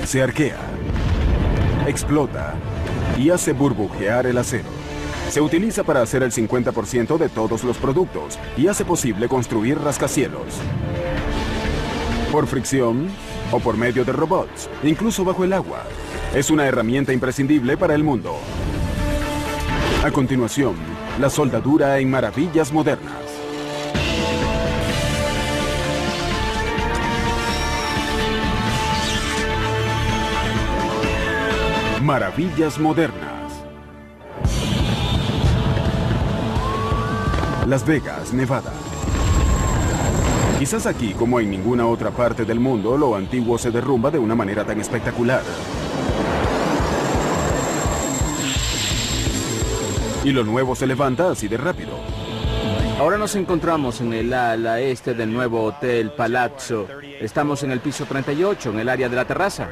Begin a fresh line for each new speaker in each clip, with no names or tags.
Se arquea, explota y hace burbujear el acero. Se utiliza para hacer el 50% de todos los productos y hace posible construir rascacielos. Por fricción o por medio de robots, incluso bajo el agua. Es una herramienta imprescindible para el mundo. A continuación, la soldadura en maravillas modernas. Maravillas modernas. Las Vegas, Nevada. Quizás aquí, como en ninguna otra parte del mundo, lo antiguo se derrumba de una manera tan espectacular. Y lo nuevo se levanta así de rápido.
Ahora nos encontramos en el ala este del nuevo Hotel Palazzo. Estamos en el piso 38, en el área de la terraza.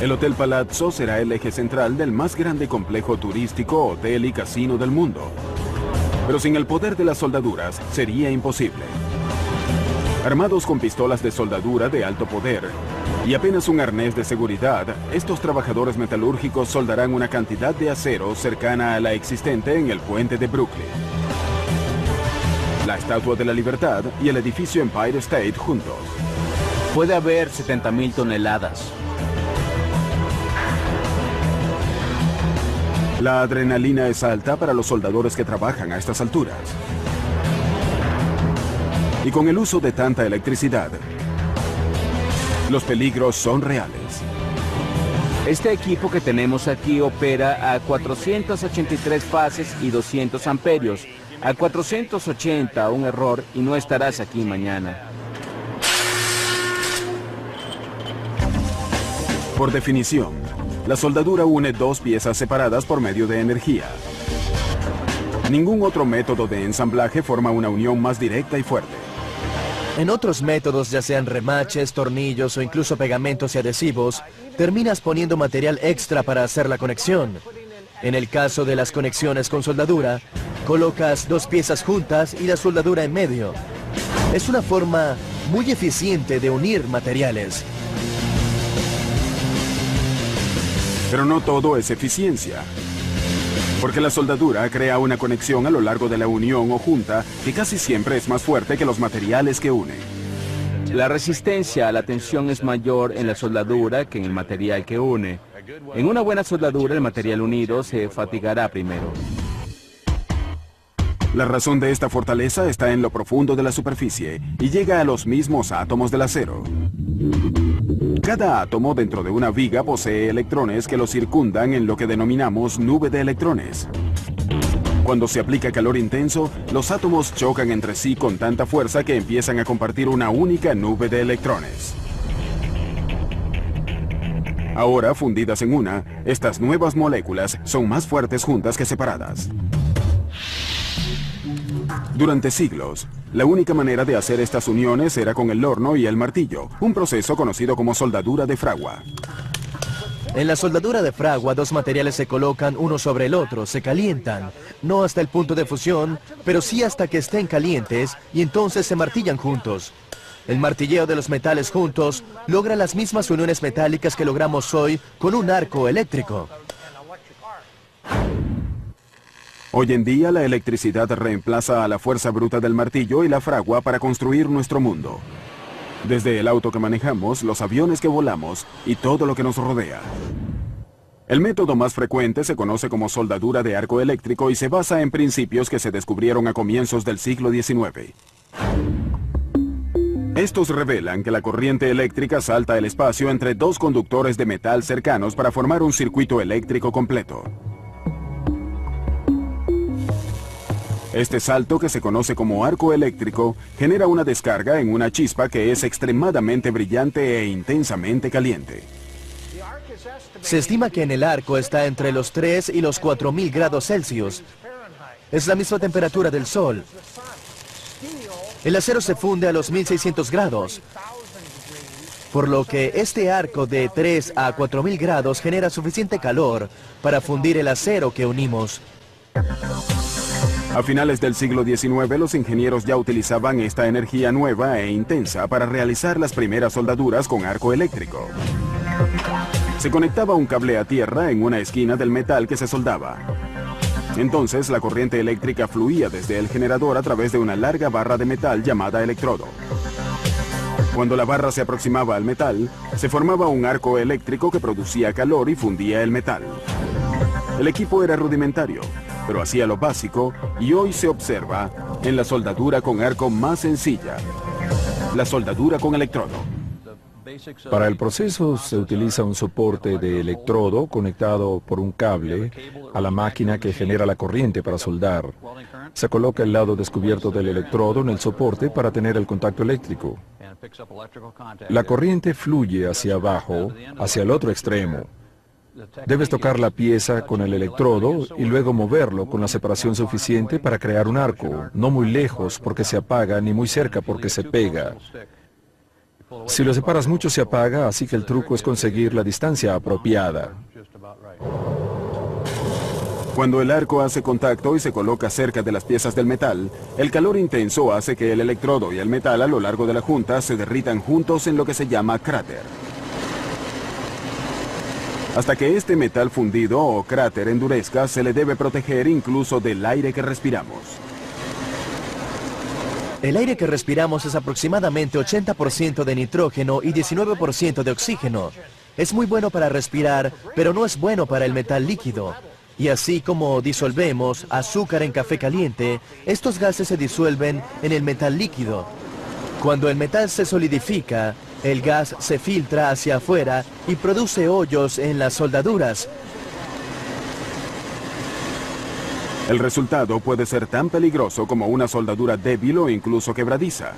El Hotel Palazzo será el eje central del más grande complejo turístico, hotel y casino del mundo. Pero sin el poder de las soldaduras sería imposible. Armados con pistolas de soldadura de alto poder y apenas un arnés de seguridad, estos trabajadores metalúrgicos soldarán una cantidad de acero cercana a la existente en el puente de Brooklyn. La Estatua de la Libertad y el edificio Empire State juntos.
Puede haber 70.000 toneladas.
La adrenalina es alta para los soldadores que trabajan a estas alturas. Y con el uso de tanta electricidad, los peligros son reales.
Este equipo que tenemos aquí opera a 483 fases y 200 amperios. A 480, un error y no estarás aquí mañana.
Por definición, la soldadura une dos piezas separadas por medio de energía. Ningún otro método de ensamblaje forma una unión más directa y fuerte.
En otros métodos, ya sean remaches, tornillos o incluso pegamentos y adhesivos, terminas poniendo material extra para hacer la conexión. En el caso de las conexiones con soldadura, colocas dos piezas juntas y la soldadura en medio. Es una forma muy eficiente de unir materiales.
Pero no todo es eficiencia. Porque la soldadura crea una conexión a lo largo de la unión o junta que casi siempre es más fuerte que los materiales que unen.
La resistencia a la tensión es mayor en la soldadura que en el material que une. En una buena soldadura, el material unido se fatigará primero.
La razón de esta fortaleza está en lo profundo de la superficie y llega a los mismos átomos del acero. Cada átomo dentro de una viga posee electrones que lo circundan en lo que denominamos nube de electrones. Cuando se aplica calor intenso, los átomos chocan entre sí con tanta fuerza que empiezan a compartir una única nube de electrones. Ahora, fundidas en una, estas nuevas moléculas son más fuertes juntas que separadas. Durante siglos, la única manera de hacer estas uniones era con el horno y el martillo, un proceso conocido como soldadura de fragua.
En la soldadura de fragua, dos materiales se colocan uno sobre el otro, se calientan, no hasta el punto de fusión, pero sí hasta que estén calientes y entonces se martillan juntos. El martilleo de los metales juntos logra las mismas uniones metálicas que logramos hoy con un arco eléctrico.
Hoy en día la electricidad reemplaza a la fuerza bruta del martillo y la fragua para construir nuestro mundo. Desde el auto que manejamos, los aviones que volamos y todo lo que nos rodea. El método más frecuente se conoce como soldadura de arco eléctrico y se basa en principios que se descubrieron a comienzos del siglo XIX. Estos revelan que la corriente eléctrica salta el espacio entre dos conductores de metal cercanos para formar un circuito eléctrico completo. Este salto, que se conoce como arco eléctrico, genera una descarga en una chispa que es extremadamente brillante e intensamente caliente.
Se estima que en el arco está entre los 3 y los 4.000 grados Celsius. Es la misma temperatura del Sol. El acero se funde a los 1.600 grados. Por lo que este arco de 3 a 4.000 grados genera suficiente calor para fundir el acero que unimos.
A finales del siglo XIX, los ingenieros ya utilizaban esta energía nueva e intensa para realizar las primeras soldaduras con arco eléctrico. Se conectaba un cable a tierra en una esquina del metal que se soldaba. Entonces, la corriente eléctrica fluía desde el generador a través de una larga barra de metal llamada electrodo. Cuando la barra se aproximaba al metal, se formaba un arco eléctrico que producía calor y fundía el metal. El equipo era rudimentario, pero hacía lo básico y hoy se observa en la soldadura con arco más sencilla, la soldadura con electrodo.
Para el proceso se utiliza un soporte de electrodo conectado por un cable a la máquina que genera la corriente para soldar. Se coloca el lado descubierto del electrodo en el soporte para tener el contacto eléctrico. La corriente fluye hacia abajo, hacia el otro extremo. Debes tocar la pieza con el electrodo y luego moverlo con la separación suficiente para crear un arco, no muy lejos porque se apaga ni muy cerca porque se pega. Si lo separas mucho se apaga, así que el truco es conseguir la distancia apropiada.
Cuando el arco hace contacto y se coloca cerca de las piezas del metal, el calor intenso hace que el electrodo y el metal a lo largo de la junta se derritan juntos en lo que se llama cráter. Hasta que este metal fundido o cráter endurezca, se le debe proteger incluso del aire que respiramos.
El aire que respiramos es aproximadamente 80% de nitrógeno y 19% de oxígeno. Es muy bueno para respirar, pero no es bueno para el metal líquido. Y así como disolvemos azúcar en café caliente, estos gases se disuelven en el metal líquido. Cuando el metal se solidifica, el gas se filtra hacia afuera y produce hoyos en las soldaduras.
El resultado puede ser tan peligroso como una soldadura débil o incluso quebradiza.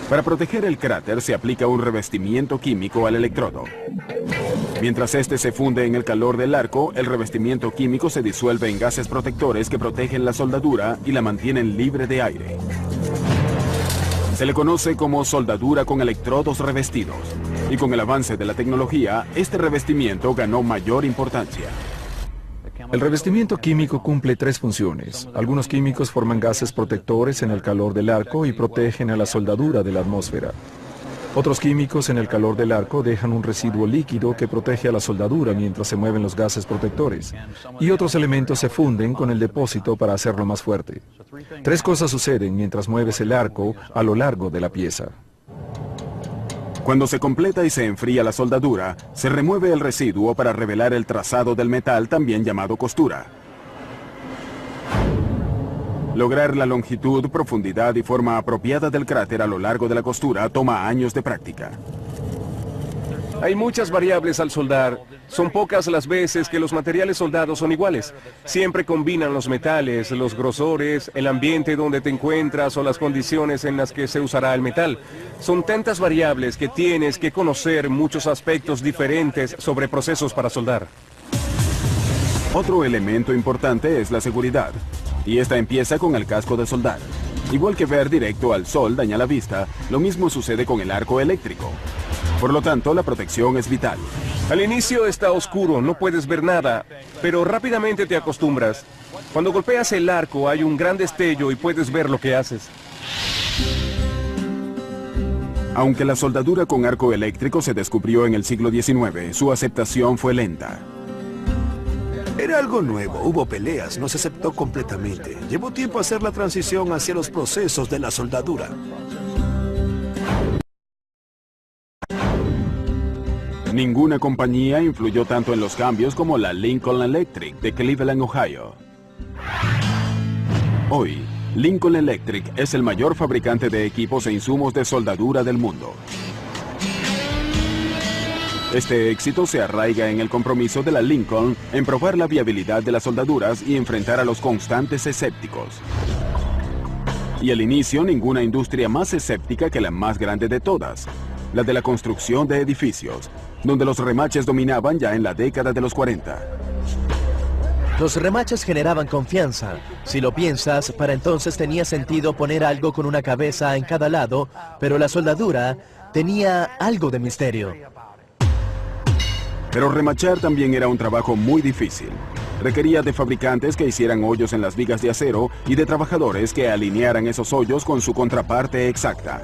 Para proteger el cráter se aplica un revestimiento químico al electrodo. Mientras este se funde en el calor del arco, el revestimiento químico se disuelve en gases protectores que protegen la soldadura y la mantienen libre de aire. Se le conoce como soldadura con electrodos revestidos, y con el avance de la tecnología, este revestimiento ganó mayor importancia.
El revestimiento químico cumple tres funciones. Algunos químicos forman gases protectores en el calor del arco y protegen a la soldadura de la atmósfera. Otros químicos en el calor del arco dejan un residuo líquido que protege a la soldadura mientras se mueven los gases protectores. Y otros elementos se funden con el depósito para hacerlo más fuerte. Tres cosas suceden mientras mueves el arco a lo largo de la pieza.
Cuando se completa y se enfría la soldadura, se remueve el residuo para revelar el trazado del metal, también llamado costura. Lograr la longitud, profundidad y forma apropiada del cráter a lo largo de la costura toma años de práctica.
Hay muchas variables al soldar. Son pocas las veces que los materiales soldados son iguales. Siempre combinan los metales, los grosores, el ambiente donde te encuentras o las condiciones en las que se usará el metal. Son tantas variables que tienes que conocer muchos aspectos diferentes sobre procesos para soldar.
Otro elemento importante es la seguridad, y esta empieza con el casco de soldar. Igual que ver directo al sol daña la vista, lo mismo sucede con el arco eléctrico. Por lo tanto, la protección es vital.
Al inicio está oscuro, no puedes ver nada, pero rápidamente te acostumbras. Cuando golpeas el arco hay un gran destello y puedes ver lo que haces.
Aunque la soldadura con arco eléctrico se descubrió en el siglo XIX, su aceptación fue lenta.
Era algo nuevo, hubo peleas, no se aceptó completamente. Llevó tiempo hacer la transición hacia los procesos de la soldadura.
Ninguna compañía influyó tanto en los cambios como la Lincoln Electric de Cleveland, Ohio. Hoy, Lincoln Electric es el mayor fabricante de equipos e insumos de soldadura del mundo. Este éxito se arraiga en el compromiso de la Lincoln en probar la viabilidad de las soldaduras y enfrentar a los constantes escépticos. Y al inicio, ninguna industria más escéptica que la más grande de todas, la de la construcción de edificios, donde los remaches dominaban ya en la década de los 40.
Los remaches generaban confianza. Si lo piensas, para entonces tenía sentido poner algo con una cabeza en cada lado, pero la soldadura tenía algo de misterio.
Pero remachar también era un trabajo muy difícil. Requería de fabricantes que hicieran hoyos en las vigas de acero y de trabajadores que alinearan esos hoyos con su contraparte exacta.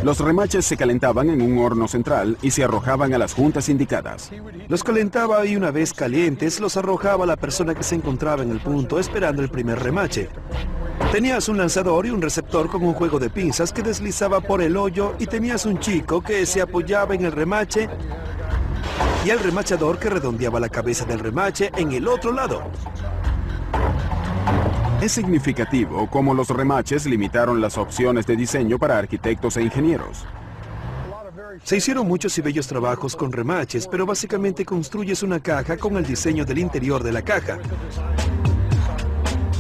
Los remaches se calentaban en un horno central y se arrojaban a las juntas indicadas.
Los calentaba y una vez calientes los arrojaba a la persona que se encontraba en el punto esperando el primer remache. Tenías un lanzador y un receptor con un juego de pinzas que deslizaba por el hoyo y tenías un chico que se apoyaba en el remache y el remachador que redondeaba la cabeza del remache en el otro lado.
Es significativo cómo los remaches limitaron las opciones de diseño para arquitectos e ingenieros.
Se hicieron muchos y bellos trabajos con remaches, pero básicamente construyes una caja con el diseño del interior de la caja.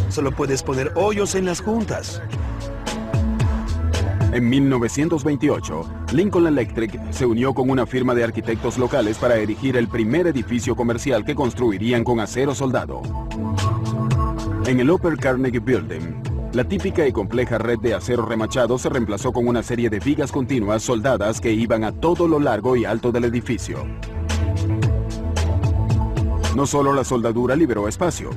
Solo puedes poner hoyos en las juntas.
En 1928, Lincoln Electric se unió con una firma de arquitectos locales para erigir el primer edificio comercial que construirían con acero soldado. En el Upper Carnegie Building, la típica y compleja red de acero remachado se reemplazó con una serie de vigas continuas soldadas que iban a todo lo largo y alto del edificio. No solo la soldadura liberó espacio,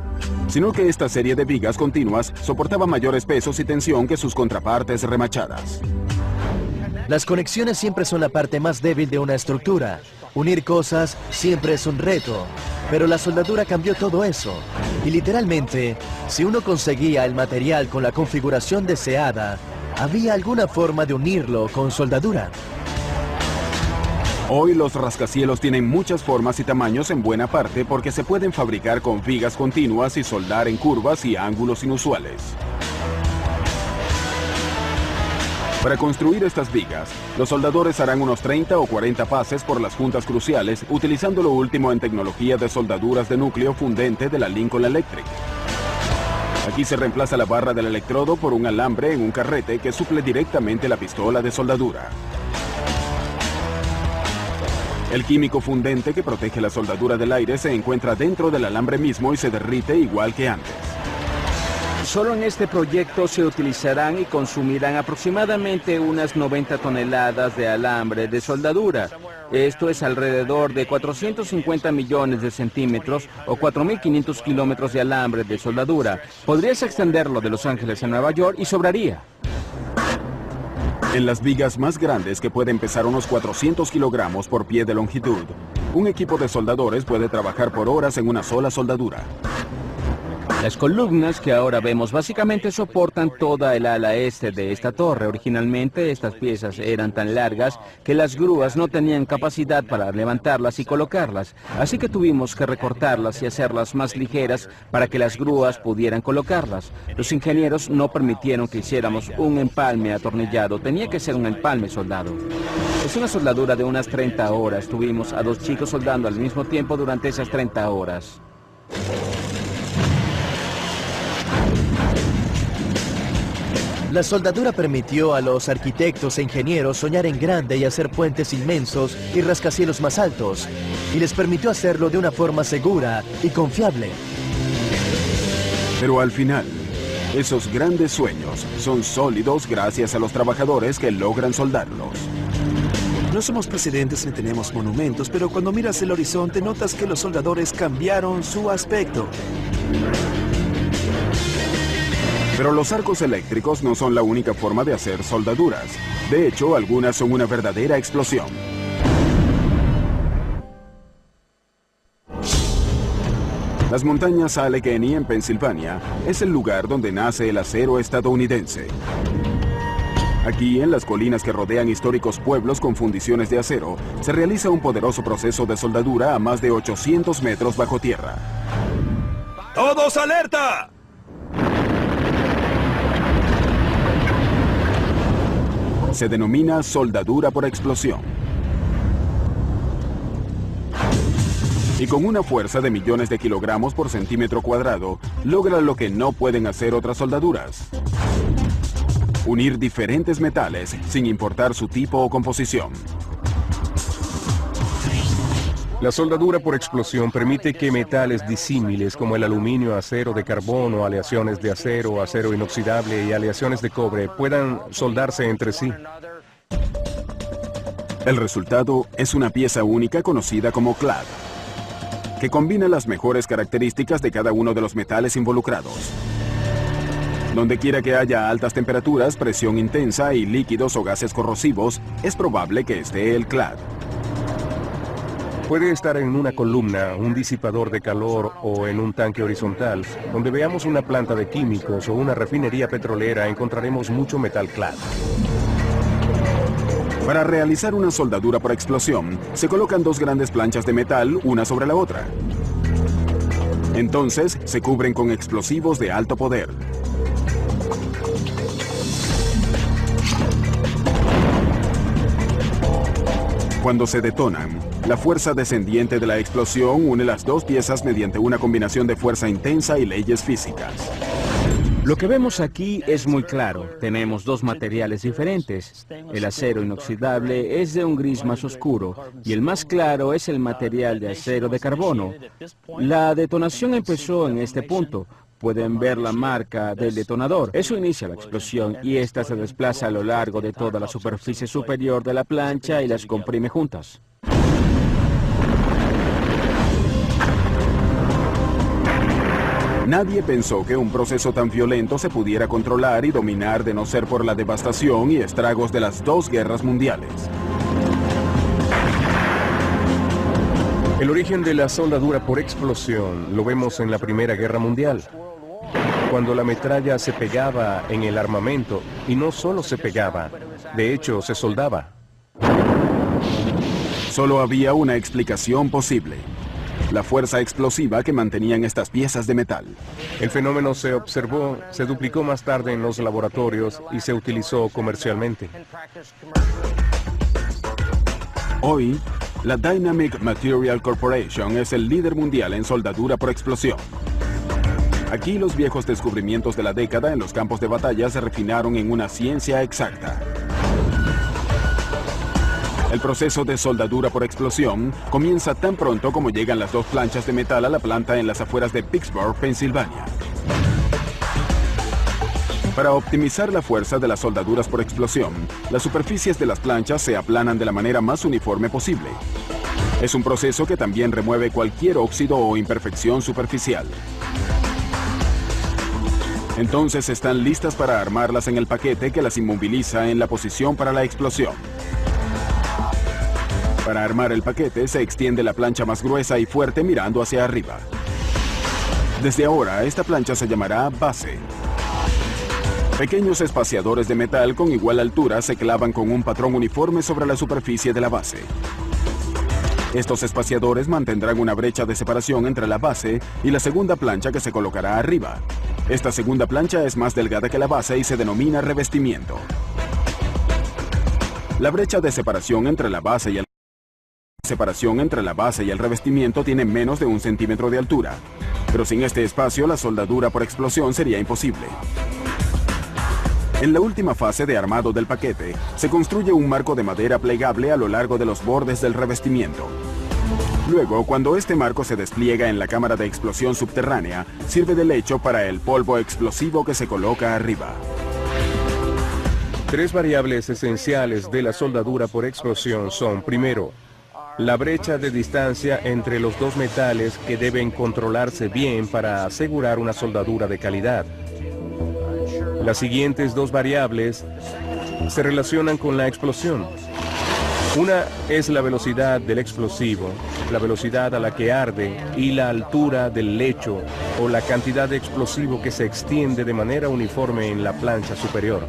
sino que esta serie de vigas continuas soportaba mayores pesos y tensión que sus contrapartes remachadas.
Las conexiones siempre son la parte más débil de una estructura. Unir cosas siempre es un reto, pero la soldadura cambió todo eso. Y literalmente, si uno conseguía el material con la configuración deseada, había alguna forma de unirlo con soldadura.
Hoy los rascacielos tienen muchas formas y tamaños en buena parte porque se pueden fabricar con vigas continuas y soldar en curvas y ángulos inusuales. Para construir estas vigas, los soldadores harán unos 30 o 40 pases por las juntas cruciales utilizando lo último en tecnología de soldaduras de núcleo fundente de la Lincoln Electric. Aquí se reemplaza la barra del electrodo por un alambre en un carrete que suple directamente la pistola de soldadura. El químico fundente que protege la soldadura del aire se encuentra dentro del alambre mismo y se derrite igual que antes.
Solo en este proyecto se utilizarán y consumirán aproximadamente unas 90 toneladas de alambre de soldadura. Esto es alrededor de 450 millones de centímetros o 4.500 kilómetros de alambre de soldadura. Podrías extenderlo de Los Ángeles a Nueva York y sobraría.
En las vigas más grandes, que pueden pesar unos 400 kilogramos por pie de longitud, un equipo de soldadores puede trabajar por horas en una sola soldadura.
Las columnas que ahora vemos básicamente soportan toda el ala este de esta torre. Originalmente estas piezas eran tan largas que las grúas no tenían capacidad para levantarlas y colocarlas, así que tuvimos que recortarlas y hacerlas más ligeras para que las grúas pudieran colocarlas. Los ingenieros no permitieron que hiciéramos un empalme atornillado, tenía que ser un empalme soldado. Es una soldadura de unas 30 horas. Tuvimos a 2 chicos soldando al mismo tiempo durante esas 30 horas.
La soldadura permitió a los arquitectos e ingenieros soñar en grande y hacer puentes inmensos y rascacielos más altos, y les permitió hacerlo de una forma segura y confiable.
Pero al final, esos grandes sueños son sólidos gracias a los trabajadores que logran soldarlos.
No somos presidentes ni tenemos monumentos, pero cuando miras el horizonte notas que los soldadores cambiaron su aspecto.
Pero los arcos eléctricos no son la única forma de hacer soldaduras. De hecho, algunas son una verdadera explosión. Las montañas Allegheny en Pensilvania es el lugar donde nace el acero estadounidense. Aquí, en las colinas que rodean históricos pueblos con fundiciones de acero, se realiza un poderoso proceso de soldadura a más de 800 metros bajo tierra.
¡Todos alerta!
Se denomina soldadura por explosión. Y con una fuerza de millones de kilogramos por centímetro cuadrado, logra lo que no pueden hacer otras soldaduras: unir diferentes metales sin importar su tipo o composición.
La soldadura por explosión permite que metales disímiles como el aluminio, acero de carbono, aleaciones de acero, acero inoxidable y aleaciones de cobre puedan soldarse entre sí.
El resultado es una pieza única conocida como clad, que combina las mejores características de cada uno de los metales involucrados. Donde quiera que haya altas temperaturas, presión intensa y líquidos o gases corrosivos, es probable que esté el clad.
Puede estar en una columna, un disipador de calor o en un tanque horizontal. Donde veamos una planta de químicos o una refinería petrolera encontraremos mucho metal clad.
Para realizar una soldadura por explosión, se colocan dos grandes planchas de metal una sobre la otra. Entonces, se cubren con explosivos de alto poder. Cuando se detonan, la fuerza descendiente de la explosión une las dos piezas mediante una combinación de fuerza intensa y leyes físicas.
Lo que vemos aquí es muy claro. Tenemos dos materiales diferentes. El acero inoxidable es de un gris más oscuro y el más claro es el material de acero de carbono. La detonación empezó en este punto. Pueden ver la marca del detonador. Eso inicia la explosión y esta se desplaza a lo largo de toda la superficie superior de la plancha y las comprime juntas.
Nadie pensó que un proceso tan violento se pudiera controlar y dominar de no ser por la devastación y estragos de las dos guerras mundiales.
El origen de la soldadura por explosión lo vemos en la Primera Guerra Mundial, cuando la metralla se pegaba en el armamento, y no solo se pegaba, de hecho se soldaba.
Solo había una explicación posible: la fuerza explosiva que mantenían estas piezas de metal.
El fenómeno se observó, se duplicó más tarde en los laboratorios y se utilizó comercialmente.
Hoy, la Dynamic Material Corporation es el líder mundial en soldadura por explosión. Aquí los viejos descubrimientos de la década en los campos de batalla se refinaron en una ciencia exacta. El proceso de soldadura por explosión comienza tan pronto como llegan las dos planchas de metal a la planta en las afueras de Pittsburgh, Pensilvania. Para optimizar la fuerza de las soldaduras por explosión, las superficies de las planchas se aplanan de la manera más uniforme posible. Es un proceso que también remueve cualquier óxido o imperfección superficial. Entonces están listas para armarlas en el paquete que las inmoviliza en la posición para la explosión. Para armar el paquete se extiende la plancha más gruesa y fuerte mirando hacia arriba. Desde ahora, esta plancha se llamará base. Pequeños espaciadores de metal con igual altura se clavan con un patrón uniforme sobre la superficie de la base. Estos espaciadores mantendrán una brecha de separación entre la base y la segunda plancha que se colocará arriba. Esta segunda plancha es más delgada que la base y se denomina revestimiento. La brecha de separación entre la base y el revestimiento tiene menos de 1 centímetro de altura, pero sin este espacio la soldadura por explosión sería imposible. En la última fase de armado del paquete, se construye un marco de madera plegable a lo largo de los bordes del revestimiento. Luego, cuando este marco se despliega en la cámara de explosión subterránea, sirve de lecho para el polvo explosivo que se coloca arriba.
Tres variables esenciales de la soldadura por explosión son, primero, la brecha de distancia entre los dos metales que deben controlarse bien para asegurar una soldadura de calidad. Las siguientes dos variables se relacionan con la explosión. Una es la velocidad del explosivo, la velocidad a la que arde y la altura del lecho o la cantidad de explosivo que se extiende de manera uniforme en la plancha superior.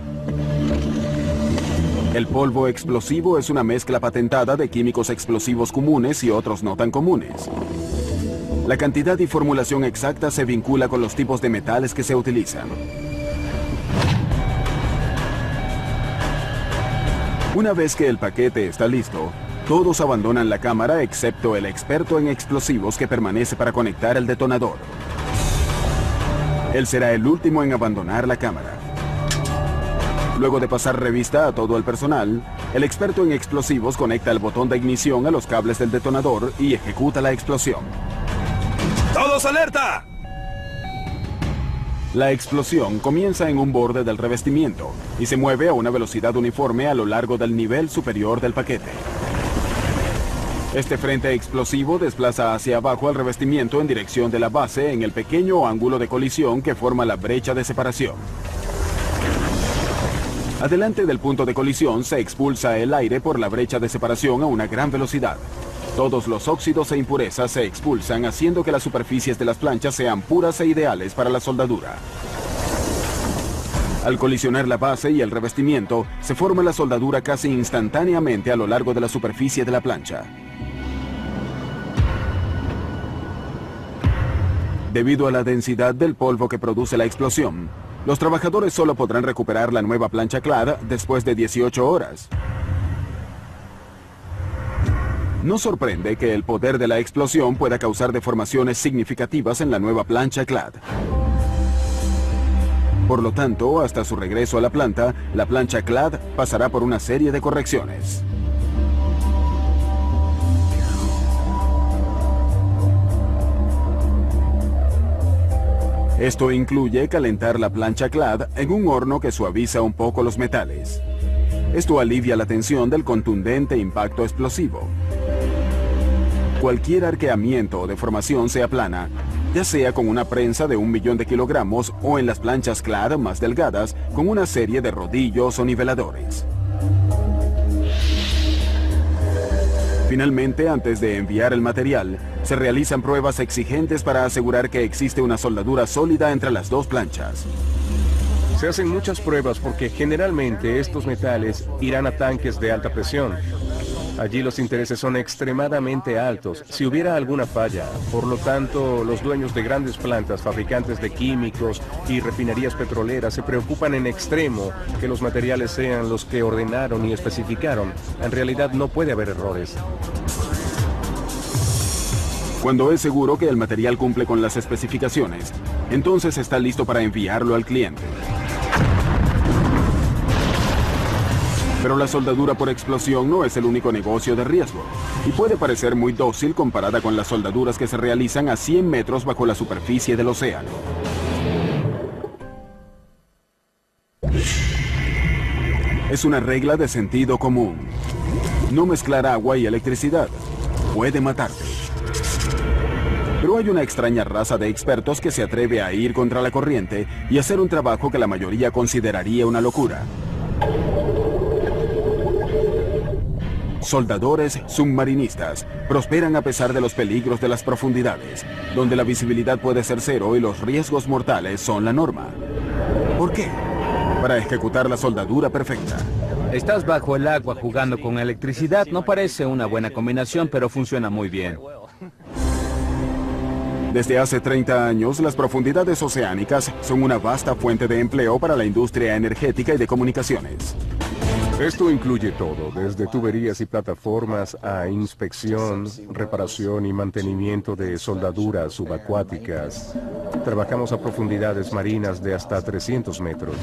El polvo explosivo es una mezcla patentada de químicos explosivos comunes y otros no tan comunes. La cantidad y formulación exacta se vincula con los tipos de metales que se utilizan. Una vez que el paquete está listo, todos abandonan la cámara excepto el experto en explosivos que permanece para conectar el detonador. Él será el último en abandonar la cámara. Luego de pasar revista a todo el personal, el experto en explosivos conecta el botón de ignición a los cables del detonador y ejecuta la explosión.
¡Todos alerta!
La explosión comienza en un borde del revestimiento y se mueve a una velocidad uniforme a lo largo del nivel superior del paquete. Este frente explosivo desplaza hacia abajo el revestimiento en dirección de la base en el pequeño ángulo de colisión que forma la brecha de separación. Adelante del punto de colisión se expulsa el aire por la brecha de separación a una gran velocidad. Todos los óxidos e impurezas se expulsan, haciendo que las superficies de las planchas sean puras e ideales para la soldadura. Al colisionar la base y el revestimiento, se forma la soldadura casi instantáneamente a lo largo de la superficie de la plancha. Debido a la densidad del polvo que produce la explosión, los trabajadores solo podrán recuperar la nueva plancha clad después de 18 horas. No sorprende que el poder de la explosión pueda causar deformaciones significativas en la nueva plancha clad. Por lo tanto, hasta su regreso a la planta, la plancha clad pasará por una serie de correcciones. Esto incluye calentar la plancha clad en un horno que suaviza un poco los metales. Esto alivia la tensión del contundente impacto explosivo. Cualquier arqueamiento o deformación se aplana, ya sea con una prensa de 1 millón de kilogramos o en las planchas clad más delgadas con una serie de rodillos o niveladores. Finalmente, antes de enviar el material, se realizan pruebas exigentes para asegurar que existe una soldadura sólida entre las dos planchas.
Se hacen muchas pruebas porque generalmente estos metales irán a tanques de alta presión. Allí los intereses son extremadamente altos si hubiera alguna falla. Por lo tanto, los dueños de grandes plantas, fabricantes de químicos y refinerías petroleras se preocupan en extremo que los materiales sean los que ordenaron y especificaron. En realidad no puede haber errores.
Cuando es seguro que el material cumple con las especificaciones, entonces está listo para enviarlo al cliente. Pero la soldadura por explosión no es el único negocio de riesgo, y puede parecer muy dócil comparada con las soldaduras que se realizan a 100 metros bajo la superficie del océano. Es una regla de sentido común. No mezclar agua y electricidad. Puede matarte. Pero hay una extraña raza de expertos que se atreve a ir contra la corriente y hacer un trabajo que la mayoría consideraría una locura. Soldadores submarinistas prosperan a pesar de los peligros de las profundidades, donde la visibilidad puede ser cero y los riesgos mortales son la norma. ¿Por qué? Para ejecutar la soldadura perfecta.
Estás bajo el agua jugando con electricidad. No parece una buena combinación, pero funciona muy bien.
Desde hace 30 años, las profundidades oceánicas son una vasta fuente de empleo para la industria energética y de comunicaciones.
Esto incluye todo, desde tuberías y plataformas a inspección, reparación y mantenimiento de soldaduras subacuáticas. Trabajamos a profundidades marinas de hasta 300 metros.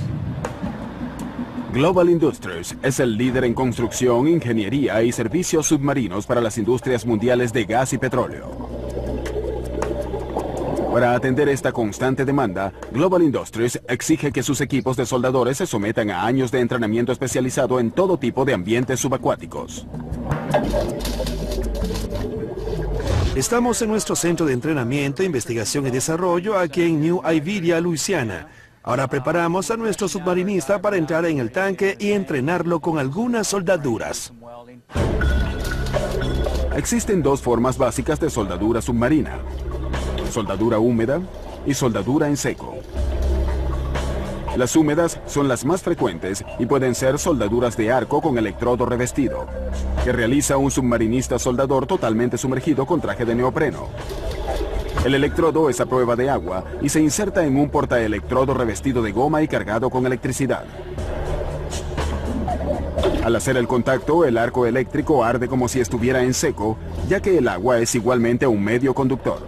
Global Industries es el líder en construcción, ingeniería y servicios submarinos para las industrias mundiales de gas y petróleo. Para atender esta constante demanda, Global Industries exige que sus equipos de soldadores se sometan a años de entrenamiento especializado en todo tipo de ambientes subacuáticos.
Estamos en nuestro centro de entrenamiento, investigación y desarrollo aquí en New Iberia, Luisiana. Ahora preparamos a nuestro submarinista para entrar en el tanque y entrenarlo con algunas soldaduras.
Existen dos formas básicas de soldadura submarina: soldadura húmeda y soldadura en seco. Las húmedas son las más frecuentes y pueden ser soldaduras de arco con electrodo revestido, que realiza un submarinista soldador totalmente sumergido con traje de neopreno. El electrodo es a prueba de agua y se inserta en un portaelectrodo revestido de goma y cargado con electricidad. Al hacer el contacto, el arco eléctrico arde como si estuviera en seco, ya que el agua es igualmente un medio conductor.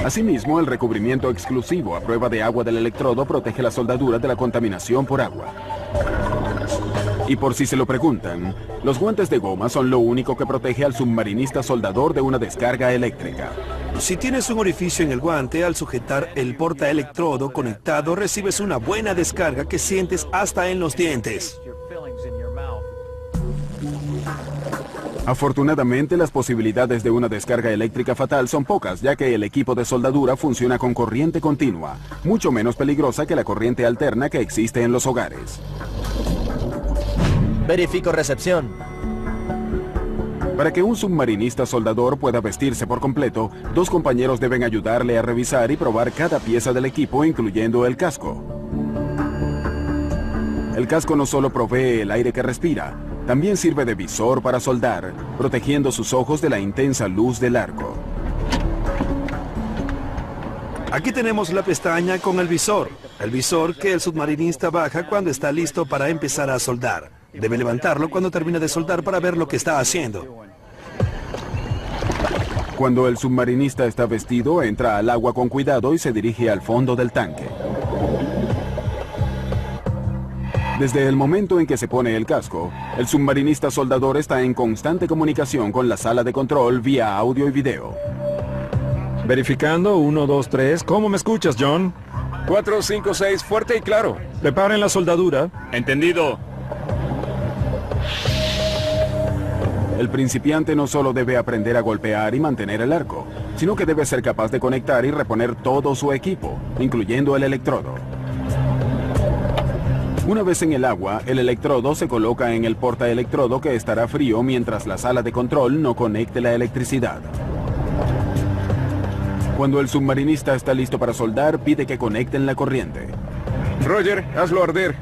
Asimismo, el recubrimiento exclusivo a prueba de agua del electrodo protege la soldadura de la contaminación por agua. Y por si se lo preguntan, los guantes de goma son lo único que protege al submarinista soldador de una descarga eléctrica.
Si tienes un orificio en el guante, al sujetar el portaelectrodo conectado, recibes una buena descarga que sientes hasta en los dientes.
Afortunadamente, las posibilidades de una descarga eléctrica fatal son pocas, ya que el equipo de soldadura funciona con corriente continua, mucho menos peligrosa que la corriente alterna que existe en los hogares.
Verifico recepción.
Para que un submarinista soldador pueda vestirse por completo, dos compañeros deben ayudarle a revisar y probar cada pieza del equipo, incluyendo el casco. El casco no solo provee el aire que respira, también sirve de visor para soldar, protegiendo sus ojos de la intensa luz del arco.
Aquí tenemos la pestaña con el visor que el submarinista baja cuando está listo para empezar a soldar. Debe levantarlo cuando termine de soldar para ver lo que está haciendo.
Cuando el submarinista está vestido, entra al agua con cuidado y se dirige al fondo del tanque. Desde el momento en que se pone el casco, el submarinista soldador está en constante comunicación con la sala de control vía audio y video.
Verificando, 1, 2, 3. ¿Cómo me escuchas, John?
4, 5, 6, fuerte y claro.
Preparen la soldadura.
Entendido.
El principiante no solo debe aprender a golpear y mantener el arco, sino que debe ser capaz de conectar y reponer todo su equipo, incluyendo el electrodo. Una vez en el agua, el electrodo se coloca en el portaelectrodo que estará frío mientras la sala de control no conecte la electricidad. Cuando el submarinista está listo para soldar, pide que conecten la corriente.
Roger, hazlo arder.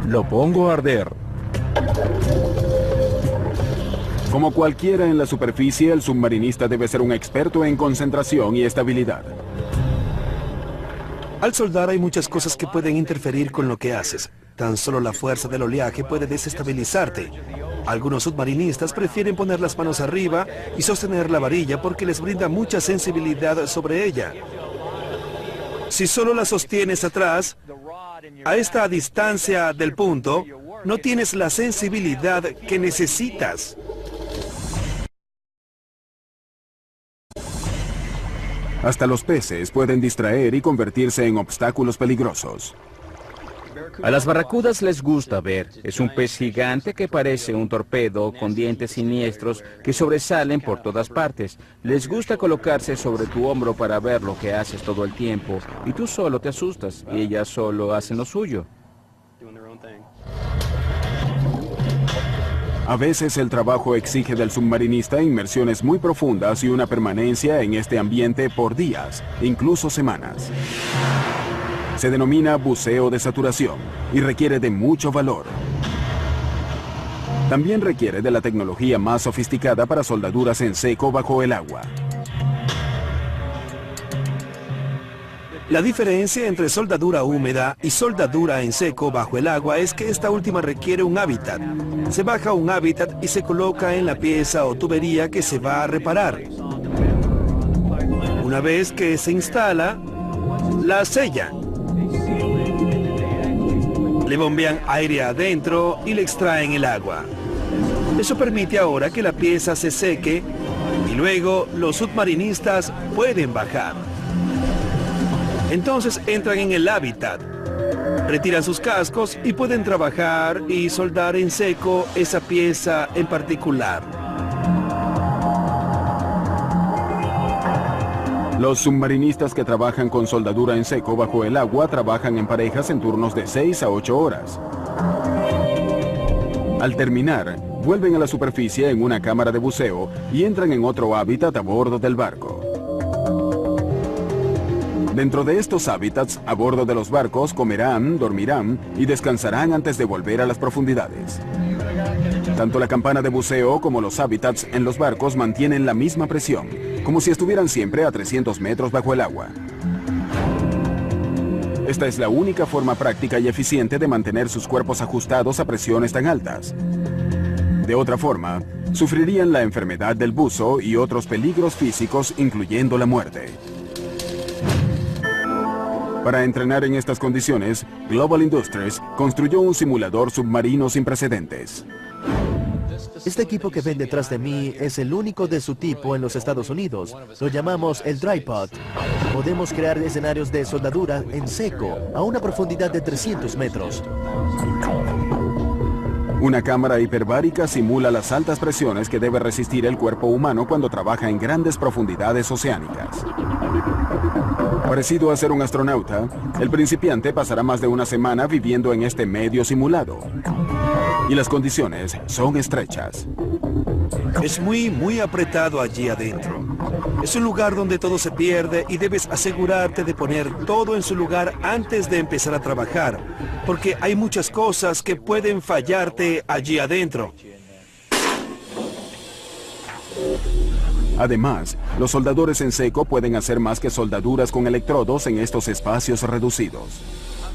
Lo pongo a arder.
Como cualquiera en la superficie, el submarinista debe ser un experto en concentración y estabilidad.
Al soldar hay muchas cosas que pueden interferir con lo que haces. Tan solo la fuerza del oleaje puede desestabilizarte. Algunos submarinistas prefieren poner las manos arriba y sostener la varilla porque les brinda mucha sensibilidad sobre ella. Si solo la sostienes atrás, a esta distancia del punto, no tienes la sensibilidad que necesitas.
Hasta los peces pueden distraer y convertirse en obstáculos peligrosos.
A las barracudas les gusta ver. Es un pez gigante que parece un torpedo con dientes siniestros que sobresalen por todas partes. Les gusta colocarse sobre tu hombro para ver lo que haces todo el tiempo. Y tú solo te asustas y ellas solo hacen lo suyo.
A veces el trabajo exige del submarinista inmersiones muy profundas y una permanencia en este ambiente por días, incluso semanas. Se denomina buceo de saturación y requiere de mucho valor. También requiere de la tecnología más sofisticada para soldaduras en seco bajo el agua.
La diferencia entre soldadura húmeda y soldadura en seco bajo el agua es que esta última requiere un hábitat. Se baja un hábitat y se coloca en la pieza o tubería que se va a reparar. Una vez que se instala, la sellan. Le bombean aire adentro y le extraen el agua. Eso permite ahora que la pieza se seque y luego los submarinistas pueden bajar. Entonces entran en el hábitat, retiran sus cascos y pueden trabajar y soldar en seco esa pieza en particular.
Los submarinistas que trabajan con soldadura en seco bajo el agua trabajan en parejas en turnos de 6 a 8 horas. Al terminar, vuelven a la superficie en una cámara de buceo y entran en otro hábitat a bordo del barco. Dentro de estos hábitats, a bordo de los barcos, comerán, dormirán y descansarán antes de volver a las profundidades. Tanto la campana de buceo como los hábitats en los barcos mantienen la misma presión, como si estuvieran siempre a 300 metros bajo el agua. Esta es la única forma práctica y eficiente de mantener sus cuerpos ajustados a presiones tan altas. De otra forma, sufrirían la enfermedad del buzo y otros peligros físicos, incluyendo la muerte. Para entrenar en estas condiciones, Global Industries construyó un simulador submarino sin precedentes.
Este equipo que ven detrás de mí es el único de su tipo en los Estados Unidos. Lo llamamos el Dry Pod. Podemos crear escenarios de soldadura en seco a una profundidad de 300 metros.
Una cámara hiperbárica simula las altas presiones que debe resistir el cuerpo humano cuando trabaja en grandes profundidades oceánicas. Parecido a ser un astronauta, el principiante pasará más de una semana viviendo en este medio simulado. Y las condiciones son estrechas.
Es muy apretado allí adentro. Es un lugar donde todo se pierde y debes asegurarte de poner todo en su lugar antes de empezar a trabajar, porque hay muchas cosas que pueden fallarte allí adentro.
Además, los soldadores en seco pueden hacer más que soldaduras con electrodos en estos espacios reducidos.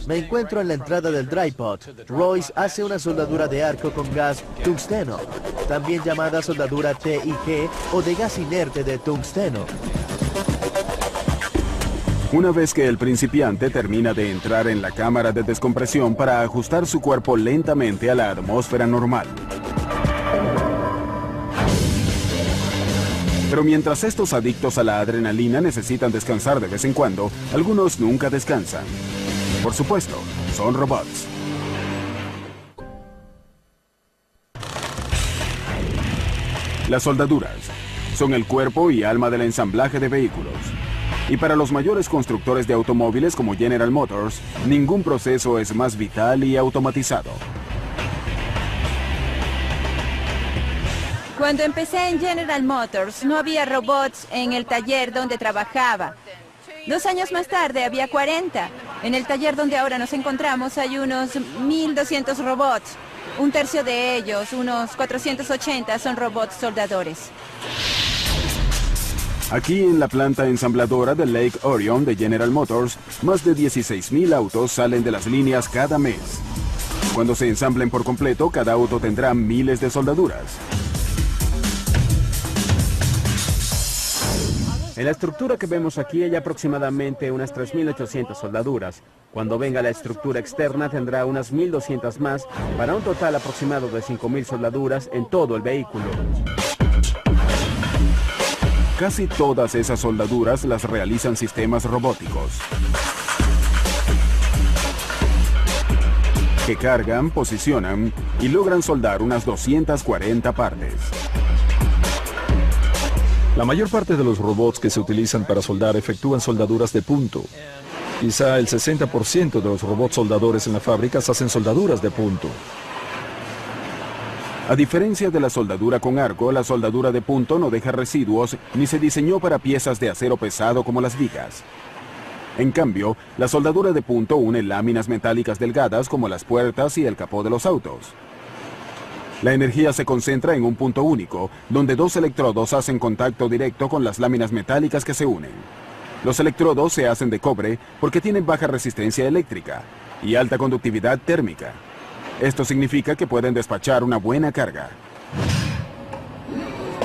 Me encuentro en la entrada del dry pot. Royce hace una soldadura de arco con gas tungsteno, también llamada soldadura TIG o de gas inerte de tungsteno.
Una vez que el principiante termina de entrar en la cámara de descompresión para ajustar su cuerpo lentamente a la atmósfera normal. Pero mientras estos adictos a la adrenalina necesitan descansar de vez en cuando, algunos nunca descansan. Por supuesto, son robots. Las soldaduras son el cuerpo y alma del ensamblaje de vehículos. Y para los mayores constructores de automóviles como General Motors, ningún proceso es más vital y automatizado.
Cuando empecé en General Motors, no había robots en el taller donde trabajaba. 2 años más tarde había 40. En el taller donde ahora nos encontramos hay unos 1.200 robots. 1/3 de ellos, unos 480, son robots soldadores.
Aquí en la planta ensambladora de Lake Orion de General Motors, más de 16.000 autos salen de las líneas cada mes. Cuando se ensamblen por completo, cada auto tendrá miles de soldaduras.
En la estructura que vemos aquí hay aproximadamente unas 3.800 soldaduras. Cuando venga la estructura externa tendrá unas 1.200 más, para un total aproximado de 5.000 soldaduras en todo el vehículo.
Casi todas esas soldaduras las realizan sistemas robóticos, que cargan, posicionan y logran soldar unas 240 partes.
La mayor parte de los robots que se utilizan para soldar efectúan soldaduras de punto. Quizá el 60% de los robots soldadores en las fábricas hacen soldaduras de punto.
A diferencia de la soldadura con arco, la soldadura de punto no deja residuos ni se diseñó para piezas de acero pesado como las vigas. En cambio, la soldadura de punto une láminas metálicas delgadas como las puertas y el capó de los autos. La energía se concentra en un punto único, donde 2 electrodos hacen contacto directo con las láminas metálicas que se unen. Los electrodos se hacen de cobre porque tienen baja resistencia eléctrica y alta conductividad térmica. Esto significa que pueden despachar una buena carga.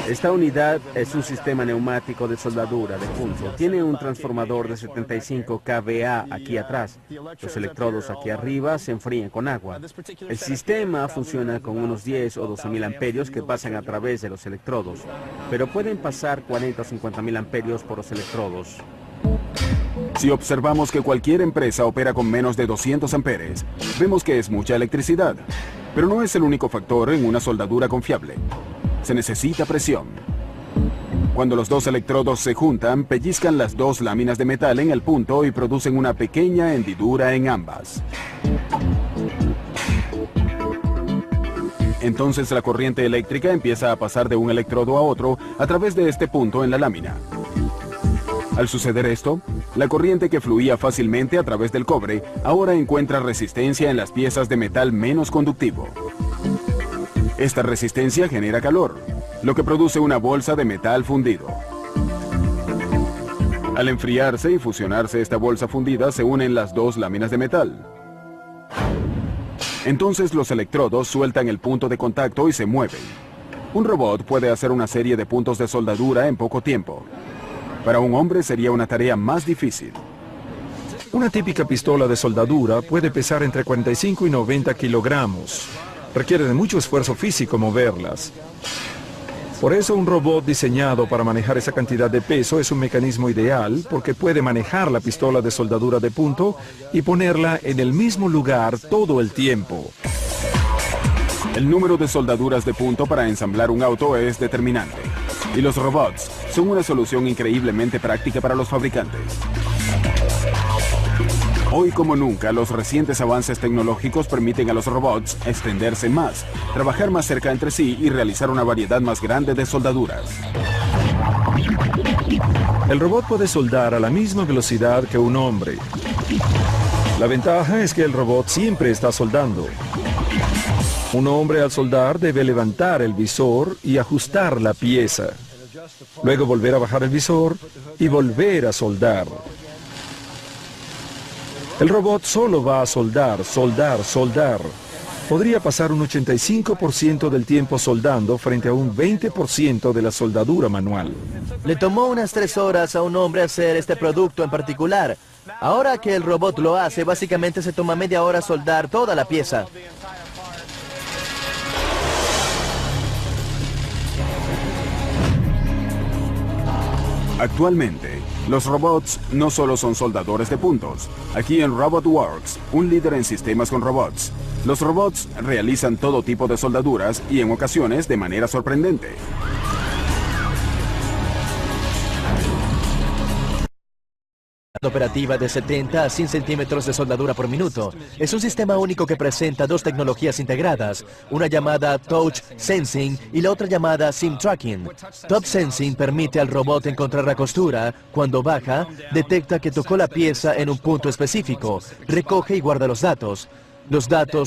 Esta unidad es un sistema neumático de soldadura de punto. Tiene un transformador de 75 kVA aquí atrás. Los electrodos aquí arriba se enfrían con agua. El sistema funciona con unos 10 o 12.000 amperios que pasan a través de los electrodos, pero pueden pasar 40 o 50.000 amperios por los electrodos.
Si observamos que cualquier empresa opera con menos de 200 amperes, vemos que es mucha electricidad, pero no es el único factor en una soldadura confiable. Se necesita presión. Cuando los 2 electrodos se juntan, pellizcan las 2 láminas de metal en el punto y producen una pequeña hendidura en ambas. Entonces la corriente eléctrica empieza a pasar de un electrodo a otro a través de este punto en la lámina. Al suceder esto, la corriente que fluía fácilmente a través del cobre ahora encuentra resistencia en las piezas de metal menos conductivo. Esta resistencia genera calor, lo que produce una bolsa de metal fundido. Al enfriarse y fusionarse esta bolsa fundida, se unen las 2 láminas de metal. Entonces los electrodos sueltan el punto de contacto y se mueven. Un robot puede hacer una serie de puntos de soldadura en poco tiempo. Para un hombre sería una tarea más difícil.
Una típica pistola de soldadura puede pesar entre 45 y 90 kilogramos. Requiere de mucho esfuerzo físico moverlas. Por eso un robot diseñado para manejar esa cantidad de peso es un mecanismo ideal, porque puede manejar la pistola de soldadura de punto y ponerla en el mismo lugar todo el tiempo.
El número de soldaduras de punto para ensamblar un auto es determinante. Y los robots son una solución increíblemente práctica para los fabricantes. Hoy como nunca, los recientes avances tecnológicos permiten a los robots extenderse más, trabajar más cerca entre sí y realizar una variedad más grande de soldaduras.
El robot puede soldar a la misma velocidad que un hombre. La ventaja es que el robot siempre está soldando. Un hombre al soldar debe levantar el visor y ajustar la pieza. Luego volver a bajar el visor y volver a soldar. El robot solo va a soldar, soldar, soldar. Podría pasar un 85% del tiempo soldando frente a un 20% de la soldadura manual.
Le tomó unas 3 horas a un hombre hacer este producto en particular. Ahora que el robot lo hace, básicamente se toma media hora soldar toda la pieza.
Actualmente, los robots no solo son soldadores de puntos. Aquí en RobotWorks, un líder en sistemas con robots, los robots realizan todo tipo de soldaduras y en ocasiones de manera sorprendente.
Operativa de 70 a 100 centímetros de soldadura por minuto. Es un sistema único que presenta 2 tecnologías integradas, una llamada Touch Sensing y la otra llamada Sim Tracking. Touch Sensing permite al robot encontrar la costura. Cuando baja, detecta que tocó la pieza en un punto específico, recoge y guarda los datos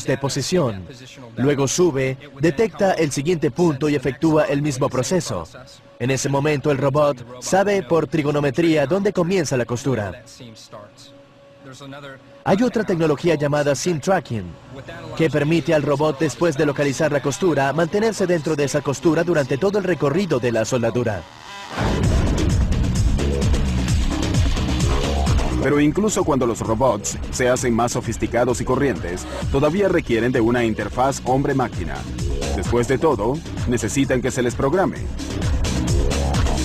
de posición. Luego sube, detecta el siguiente punto y efectúa el mismo proceso. En ese momento el robot sabe por trigonometría dónde comienza la costura. Hay otra tecnología llamada Sim Tracking, que permite al robot, después de localizar la costura, mantenerse dentro de esa costura durante todo el recorrido de la soldadura.
Pero incluso cuando los robots se hacen más sofisticados y corrientes, todavía requieren de una interfaz hombre-máquina. Después de todo, necesitan que se les programe.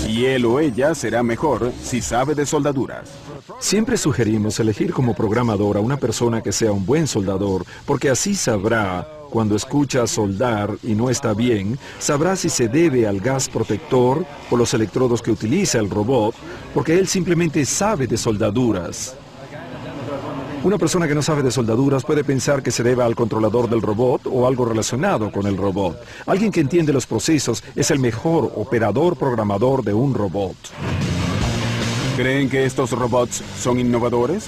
Y él o ella será mejor si sabe de soldaduras.
Siempre sugerimos elegir como programador a una persona que sea un buen soldador, porque así sabrá, cuando escucha soldar y no está bien, sabrá si se debe al gas protector o los electrodos que utiliza el robot, porque él simplemente sabe de soldaduras. Una persona que no sabe de soldaduras puede pensar que se deba al controlador del robot o algo relacionado con el robot. Alguien que entiende los procesos es el mejor operador programador de un robot.
¿Creen que estos robots son innovadores?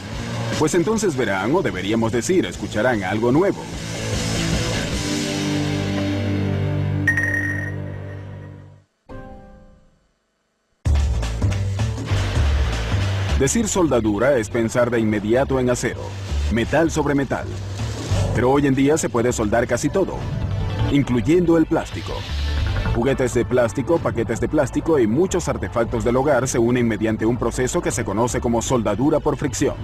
Pues entonces verán, o deberíamos decir, escucharán algo nuevo. Decir soldadura es pensar de inmediato en acero, metal sobre metal. Pero hoy en día se puede soldar casi todo, incluyendo el plástico. Juguetes de plástico, paquetes de plástico y muchos artefactos del hogar se unen mediante un proceso que se conoce como soldadura por fricción.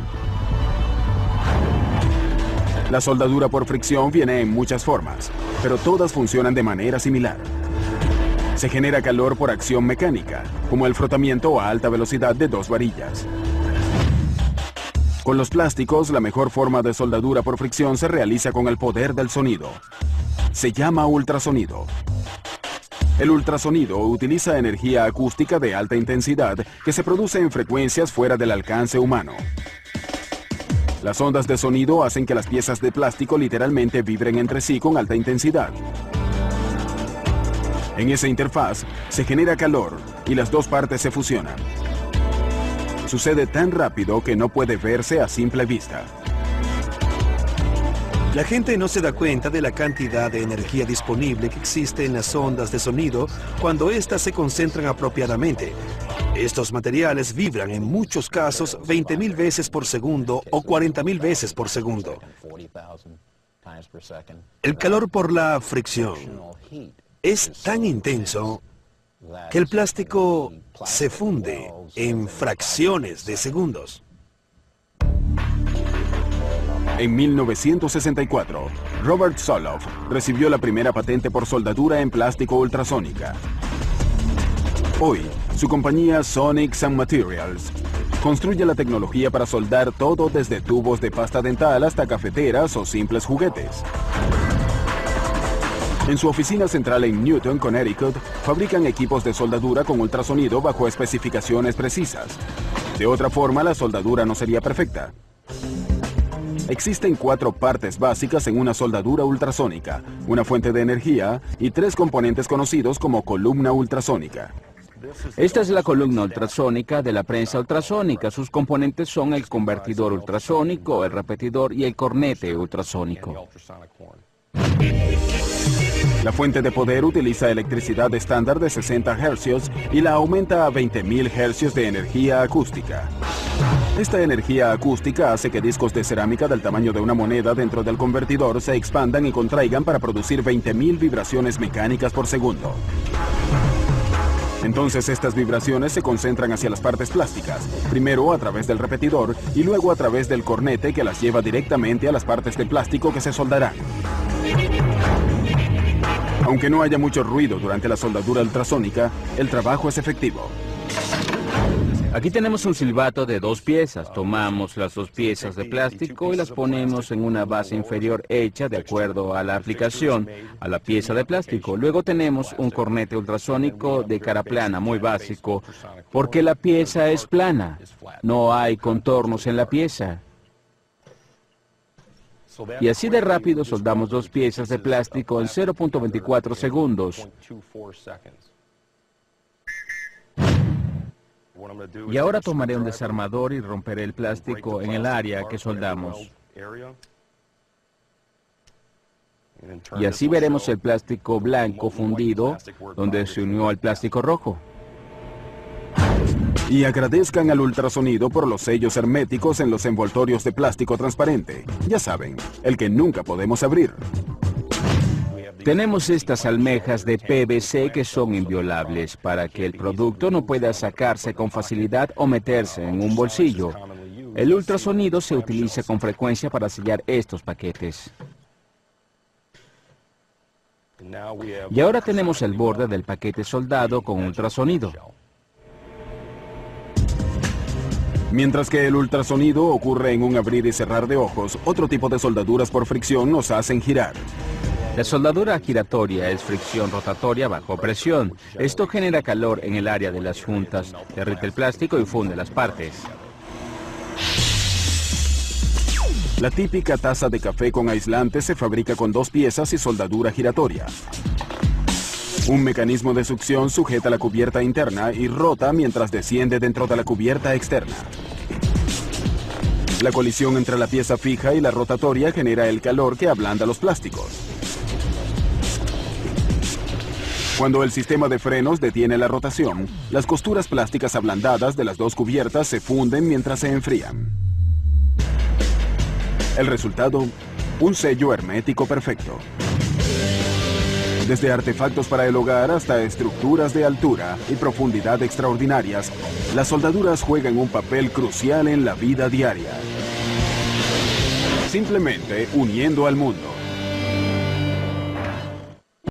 La soldadura por fricción viene en muchas formas, pero todas funcionan de manera similar. Se genera calor por acción mecánica, como el frotamiento a alta velocidad de 2 varillas. Con los plásticos, la mejor forma de soldadura por fricción se realiza con el poder del sonido. Se llama ultrasonido. El ultrasonido utiliza energía acústica de alta intensidad que se produce en frecuencias fuera del alcance humano. Las ondas de sonido hacen que las piezas de plástico literalmente vibren entre sí con alta intensidad. En esa interfaz se genera calor y las dos partes se fusionan. Sucede tan rápido que no puede verse a simple vista.
La gente no se da cuenta de la cantidad de energía disponible que existe en las ondas de sonido cuando éstas se concentran apropiadamente. Estos materiales vibran en muchos casos 20.000 veces por segundo o 40.000 veces por segundo. El calor por la fricción es tan intenso que el plástico se funde en fracciones de segundos.
En 1964, Robert Soloff recibió la primera patente por soldadura en plástico ultrasónica. Hoy, su compañía Sonic Sun Materials construye la tecnología para soldar todo desde tubos de pasta dental hasta cafeteras o simples juguetes. En su oficina central en Newton, Connecticut, fabrican equipos de soldadura con ultrasonido bajo especificaciones precisas. De otra forma, la soldadura no sería perfecta. Existen 4 partes básicas en una soldadura ultrasónica, una fuente de energía y 3 componentes conocidos como columna ultrasónica.
Esta es la columna ultrasónica de la prensa ultrasónica. Sus componentes son el convertidor ultrasónico, el repetidor y el cornete ultrasónico.
La fuente de poder utiliza electricidad estándar de 60 Hz y la aumenta a 20.000 Hz de energía acústica. Esta energía acústica hace que discos de cerámica del tamaño de una moneda dentro del convertidor se expandan y contraigan para producir 20.000 vibraciones mecánicas por segundo. Entonces estas vibraciones se concentran hacia las partes plásticas, primero a través del repetidor y luego a través del cornete que las lleva directamente a las partes de plástico que se soldarán. Aunque no haya mucho ruido durante la soldadura ultrasónica, el trabajo es efectivo.
Aquí tenemos un silbato de 2 piezas. Tomamos las 2 piezas de plástico y las ponemos en una base inferior hecha de acuerdo a la aplicación a la pieza de plástico. Luego tenemos un cornete ultrasónico de cara plana, muy básico, porque la pieza es plana. No hay contornos en la pieza. Y así de rápido soldamos 2 piezas de plástico en 0.24 segundos. Y ahora tomaré un desarmador y romperé el plástico en el área que soldamos. Y así veremos el plástico blanco fundido donde se unió al plástico rojo.
Y agradezcan al ultrasonido por los sellos herméticos en los envoltorios de plástico transparente. Ya saben, el que nunca podemos abrir.
Tenemos estas almejas de PVC que son inviolables para que el producto no pueda sacarse con facilidad o meterse en un bolsillo. El ultrasonido se utiliza con frecuencia para sellar estos paquetes. Y ahora tenemos el borde del paquete soldado con ultrasonido.
Mientras que el ultrasonido ocurre en un abrir y cerrar de ojos, otro tipo de soldaduras por fricción nos hacen girar.
La soldadura giratoria es fricción rotatoria bajo presión. Esto genera calor en el área de las juntas, derrite el plástico y funde las partes.
La típica taza de café con aislante se fabrica con 2 piezas y soldadura giratoria. Un mecanismo de succión sujeta la cubierta interna y rota mientras desciende dentro de la cubierta externa. La colisión entre la pieza fija y la rotatoria genera el calor que ablanda los plásticos. Cuando el sistema de frenos detiene la rotación, las costuras plásticas ablandadas de las 2 cubiertas se funden mientras se enfrían. El resultado, un sello hermético perfecto. Desde artefactos para el hogar hasta estructuras de altura y profundidad extraordinarias, las soldaduras juegan un papel crucial en la vida diaria. Simplemente uniendo al mundo.